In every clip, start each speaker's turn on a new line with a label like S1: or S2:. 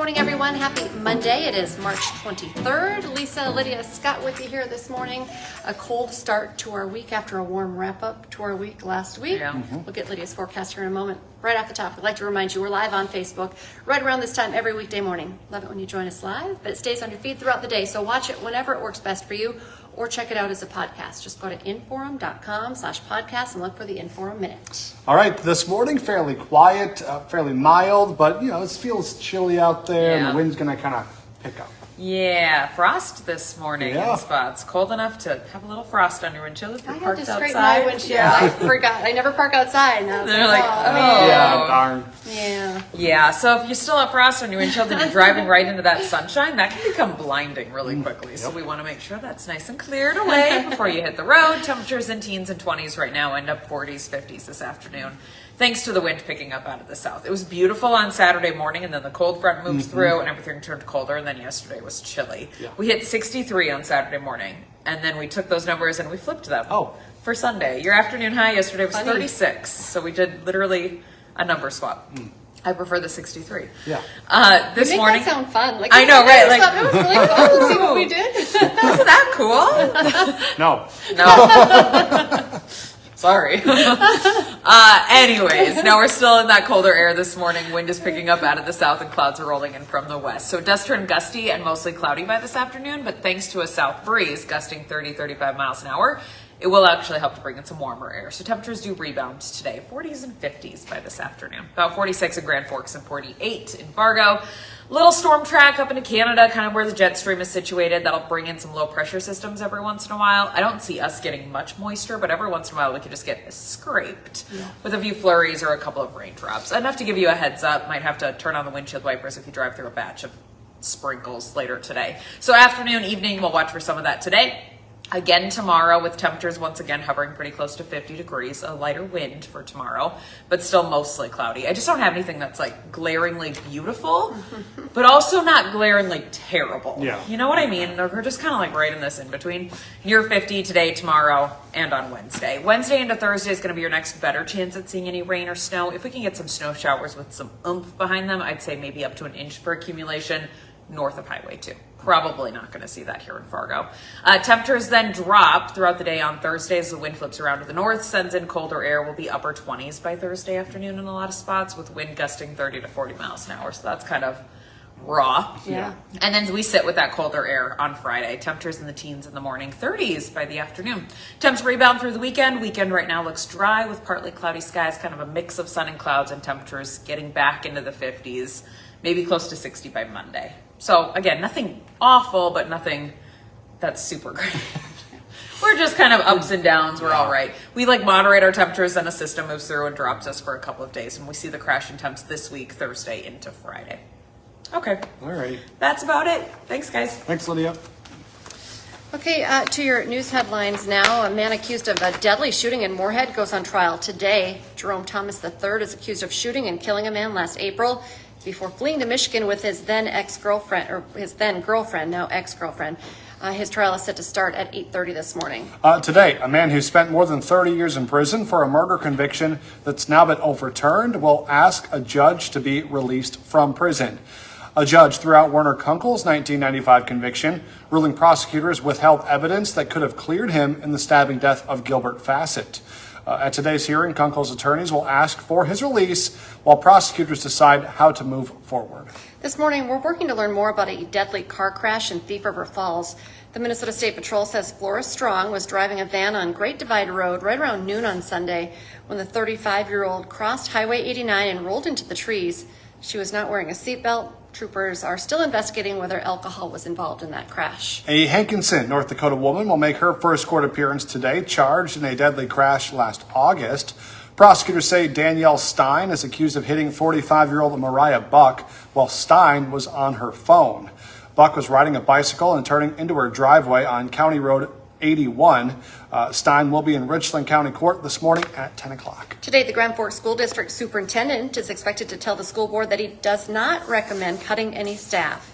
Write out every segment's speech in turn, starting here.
S1: morning, everyone. Happy Monday. It is March 23rd. Lisa, Lydia, Scott with you here this morning. A cold start to our week after a warm wrap-up to our week last week.
S2: Yeah.
S1: We'll get Lydia's forecast here in a moment. Right off the top, we'd like to remind you we're live on Facebook right around this time every weekday morning. Love it when you join us live, but it stays on your feed throughout the day, so watch it whenever it works best for you, or check it out as a podcast. Just go to inforum.com/podcast and look for the Inforum Minute.
S3: All right, this morning, fairly quiet, fairly mild, but, it feels chilly out there, and the wind's going to kind of pick up.
S2: Yeah, frost this morning
S3: Yeah.
S2: in spots. Cold enough to have a little frost on your windshield if
S1: I
S2: you're
S1: had
S2: parked
S1: to straighten
S2: outside.
S1: my windshield. I forgot. I never park outside. Now
S2: They're like,
S1: man.
S3: Yeah, darn.
S1: Yeah.
S2: Yeah, so if you still have frost on your windshield and you're driving right into that sunshine, that can become blinding really quickly. So we want to make sure that's nice and cleared away before you hit the road. Temperatures in teens and 20s right now, end up 40s, 50s this afternoon, thanks to the wind picking up out of the south. It was beautiful on Saturday morning, and then the cold front moved through and everything turned colder, and then yesterday was chilly.
S3: Yeah.
S2: We hit 63 on Saturday morning, and then we took those numbers and we flipped them for Sunday. Your afternoon high yesterday was 36, so we did literally a number swap. I prefer the 63.
S3: Yeah.
S2: This
S1: You make
S2: morning,
S1: that sound fun. Like,
S2: I know, right?
S1: Like,
S2: Like,
S1: it was really fun. Let's see what we did.
S2: isn't that cool?
S3: No.
S2: No. Sorry. Anyways, now we're still in that colder air this morning. Wind is picking up out of the south and clouds are rolling in from the west. So it does turn gusty and mostly cloudy by this afternoon, but thanks to a south breeze gusting 30, 35 miles an hour, it will actually help to bring in some warmer air. So temperatures do rebound today, 40s and 50s by this afternoon. About 46 in Grand Forks and 48 in Fargo. Little storm track up into Canada, kind of where the jet stream is situated. That'll bring in some low pressure systems every once in a while. I don't see us getting much moisture, but every once in a while we could just get scraped with a few flurries or a couple of raindrops. Enough to give you a heads up. Might have to turn on the windshield wipers if you drive through a batch of sprinkles later today. So afternoon, evening, we'll watch for some of that today. Again tomorrow with temperatures once again hovering pretty close to 50 degrees, a lighter wind for tomorrow, but still mostly cloudy. I just don't have anything that's like glaringly beautiful, but also not glaringly terrible.
S3: Yeah.
S2: You know what I mean? We're just kind of like right in this in between. Near 50 today, tomorrow, and on Wednesday. Wednesday into Thursday is going to be your next better chance at seeing any rain or snow. If we can get some snow showers with some oomph behind them, I'd say maybe up to an inch for accumulation north of Highway 2. Probably not going to see that here in Fargo. Temperatures then drop throughout the day on Thursday as the wind flips around to the north, sends in colder air. Will be upper 20s by Thursday afternoon in a lot of spots with wind gusting 30 to 40 miles an hour. So that's kind of raw.
S1: Yeah.
S2: And then we sit with that colder air on Friday. Temperatures in the teens in the morning, 30s by the afternoon. Temps rebound through the weekend. Weekend right now looks dry with partly cloudy skies, kind of a mix of sun and clouds, and temperatures getting back into the 50s, maybe close to 60 by Monday. So again, nothing awful, but nothing that's super great. We're just kind of ups and downs. We're all right. We like moderate our temperatures, then a system moves through and drops us for a couple of days. And we see the crash in temps this week, Thursday into Friday. Okay.
S3: All right.
S2: That's about it. Thanks, guys.
S3: Thanks, Lydia.
S1: Okay, to your news headlines now. A man accused of a deadly shooting in Moorhead goes on trial today. Jerome Thomas III is accused of shooting and killing a man last April before fleeing to Michigan with his then ex-girlfriend, or his then girlfriend, now ex-girlfriend. His trial is set to start at 8:30 this morning.
S3: Today, a man who spent more than 30 years in prison for a murder conviction that's now been overturned will ask a judge to be released from prison. A judge threw out Werner Kunkel's 1995 conviction, ruling prosecutors withheld evidence that could have cleared him in the stabbing death of Gilbert Fassett. At today's hearing, Kunkel's attorneys will ask for his release while prosecutors decide how to move forward.
S1: This morning, we're working to learn more about a deadly car crash in Thief River Falls. The Minnesota State Patrol says Flora Strong was driving a van on Great Divide Road right around noon on Sunday when the 35-year-old crossed Highway 89 and rolled into the trees. She was not wearing a seatbelt. Troopers are still investigating whether alcohol was involved in that crash.
S3: A Hankinson, North Dakota woman will make her first court appearance today, charged in a deadly crash last August. Prosecutors say Danielle Stein is accused of hitting 45-year-old Mariah Buck while Stein was on her phone. Buck was riding a bicycle and turning into her driveway on County Road 81. Stein will be in Richland County Court this morning at 10 o'clock.
S1: Today, the Grand Forks School District Superintendent is expected to tell the school board that he does not recommend cutting any staff.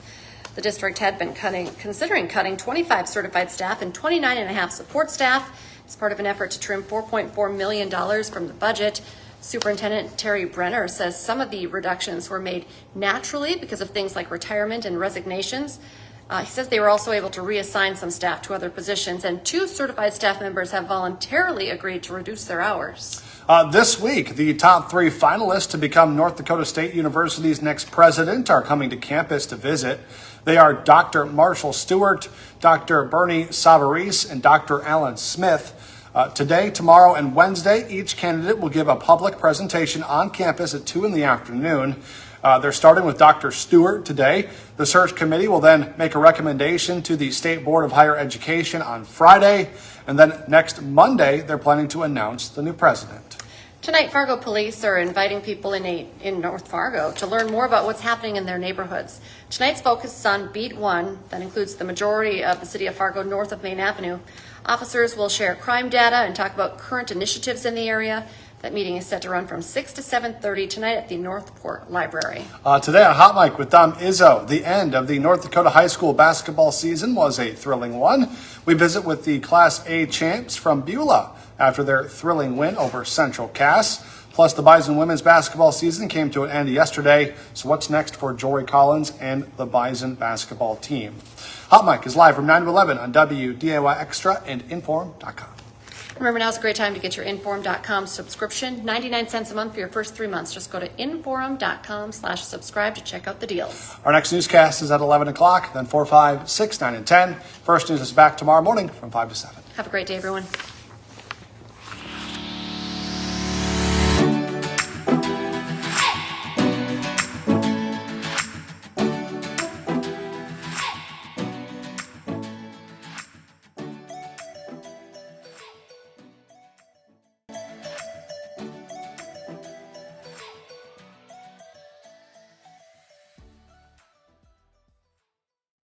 S1: The district had been considering cutting 25 certified staff and 29 and a half support staff as part of an effort to trim $4.4 million from the budget. Superintendent Terry Brenner says some of the reductions were made naturally because of things like retirement and resignations. He says they were also able to reassign some staff to other positions, and 2 certified staff members have voluntarily agreed to reduce their hours.
S3: This week, the top 3 finalists to become North Dakota State University's next president are coming to campus to visit. They are Dr. Marshall Stewart, Dr. Bernie Savarese, and Dr. Alan Smith. Today, tomorrow, and Wednesday, each candidate will give a public presentation on campus at 2 in the afternoon. They're starting with Dr. Stewart today. The search committee will then make a recommendation to the State Board of Higher Education on Friday. And then next Monday, they're planning to announce the new president.
S1: Tonight, Fargo police are inviting people in North Fargo to learn more about what's happening in their neighborhoods. Tonight's focus is on Beat 1, that includes the majority of the city of Fargo north of Main Avenue. Officers will share crime data and talk about current initiatives in the area. That meeting is set to run from 6 to 7:30 tonight at the Northport Library.
S3: Today on Hot Mic with Dom Izzo, the end of the North Dakota high school basketball season was a thrilling one. We visit with the Class A champs from Beulah after their thrilling win over Central Cass. Plus, the Bison women's basketball season came to an end yesterday. So what's next for Jory Collins and the Bison basketball team? Hot Mic is live from 9 to 11 on WDAY Extra and Inform.com.
S1: Remember, now's a great time to get your Inform.com subscription. 99 cents a month for your first 3 months. Just go to Inform.com/subscribe to check out the deals.
S3: Our next newscast is at 11 o'clock, then 4, 5, 6, 9, and 10. First News is back tomorrow morning from 5 to 7.
S1: Have a great day, everyone.